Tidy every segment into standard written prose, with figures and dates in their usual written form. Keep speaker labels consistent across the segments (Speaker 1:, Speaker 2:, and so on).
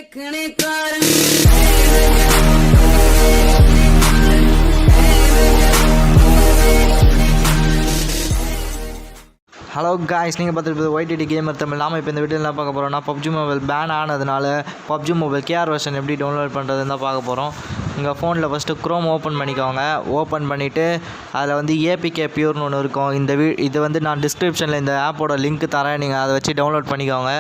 Speaker 1: Hello guys, நீங்கள் பார்த்துட்டு YTD gamer Tamil. நாம் இப்போ இந்த வீடியோவில் என்ன பார்க்க போகிறோம்னா, பப்ஜி மொபைல் பேன் ஆனதுனால பப்ஜி மொபைல் கேஆர் வெர்ஷன் எப்படி டவுன்லோட் பண்ணுறதுன்னு தான் பார்க்க போகிறோம். உங்கள் ஃபோனில் ஃபஸ்ட்டு க்ரோம் ஓப்பன் பண்ணிக்கோங்க. ஓப்பன் பண்ணிவிட்டு அதில் வந்து ஏபிகே பியூர்னு ஒன்று இருக்கும். இது வந்து நான் டிஸ்கிரிப்ஷனில் இந்த ஆப்போட லிங்க் தரேன், நீங்கள் அதை வச்சு டவுன்லோட் பண்ணிக்கோங்க.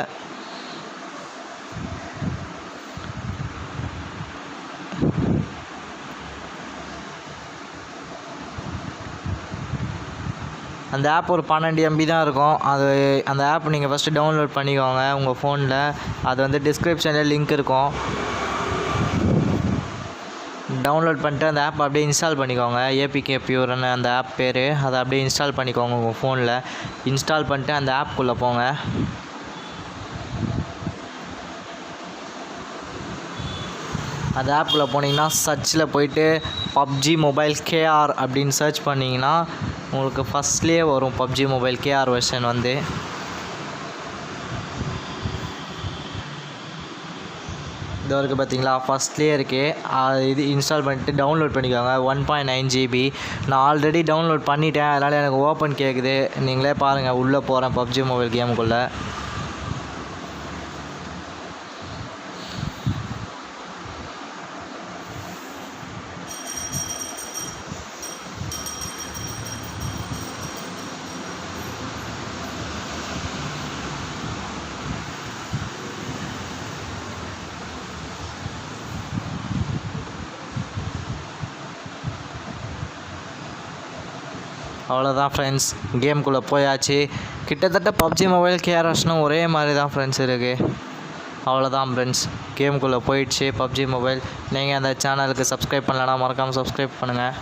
Speaker 1: அந்த ஆப் ஒரு 12 MB தான் இருக்கும். அந்த ஆப் நீங்கள் ஃபஸ்ட்டு டவுன்லோட் பண்ணிக்கோங்க உங்கள் ஃபோனில். அது வந்து டிஸ்கிரிப்ஷனில் லிங்க் இருக்கும். டவுன்லோட் பண்ணிட்டு அந்த ஆப் அப்படியே இன்ஸ்டால் பண்ணிக்கோங்க. ஏபிகே பியூர்னு அந்த ஆப் பேர். அதை அப்படியே இன்ஸ்டால் பண்ணிக்கோங்க உங்கள் ஃபோனில். இன்ஸ்டால் பண்ணிட்டு அந்த ஆப்குள்ளே போங்க. அந்த ஆப்புக்குள்ளே போனீங்கன்னா சர்ச்சில் போயிட்டு பப்ஜி மொபைல் கேஆர் அப்படின்னு சர்ச் பண்ணிங்கன்னா உங்களுக்கு ஃபஸ்ட்லேயே வரும் பப்ஜி மொபைல் கேஆர் வெர்ஷன் வந்து. இது வரைக்கும் பார்த்தீங்களா, ஃபஸ்ட்லேயே இருக்குது. இது இன்ஸ்டால் பண்ணிவிட்டு டவுன்லோட் பண்ணிக்கோங்க. 1.9 GB. நான் ஆல்ரெடி டவுன்லோட் பண்ணிட்டேன், அதனால் எனக்கு ஓப்பன் கேட்குது. நீங்களே பாருங்கள், உள்ளே போகிறேன் பப்ஜி மொபைல் கேமுக்குள்ளே. அவ்வளோதான் ஃப்ரெண்ட்ஸ், கேமுக்குள்ளே போயாச்சு. கிட்டத்தட்ட பப்ஜி மொபைல் கேஆர் வெர்ஷனும் ஒரே மாதிரி தான் ஃப்ரெண்ட்ஸ் இருக்குது. அவ்வளோதான் ஃப்ரெண்ட்ஸ், கேமுக்குள்ளே போயிடுச்சு பப்ஜி மொபைல். நீங்கள் அந்த சேனலுக்கு சப்ஸ்கிரைப் பண்ணலன்னா மறக்காமல் சப்ஸ்கிரைப் பண்ணுங்கள்.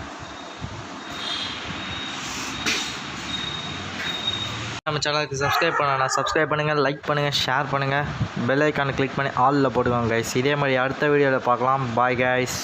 Speaker 1: நம்ம சேனலுக்கு சப்ஸ்கிரைப் பண்ணலன்னா சப்ஸ்கிரைப் பண்ணுங்கள், லைக் பண்ணுங்கள், ஷேர் பண்ணுங்கள், பெல் ஐக்கானை கிளிக் பண்ணி ஆலில் போட்டுக்கோங்க கைஸ். இதே மாதிரி அடுத்த வீடியோவில் பார்க்கலாம். Bye guys.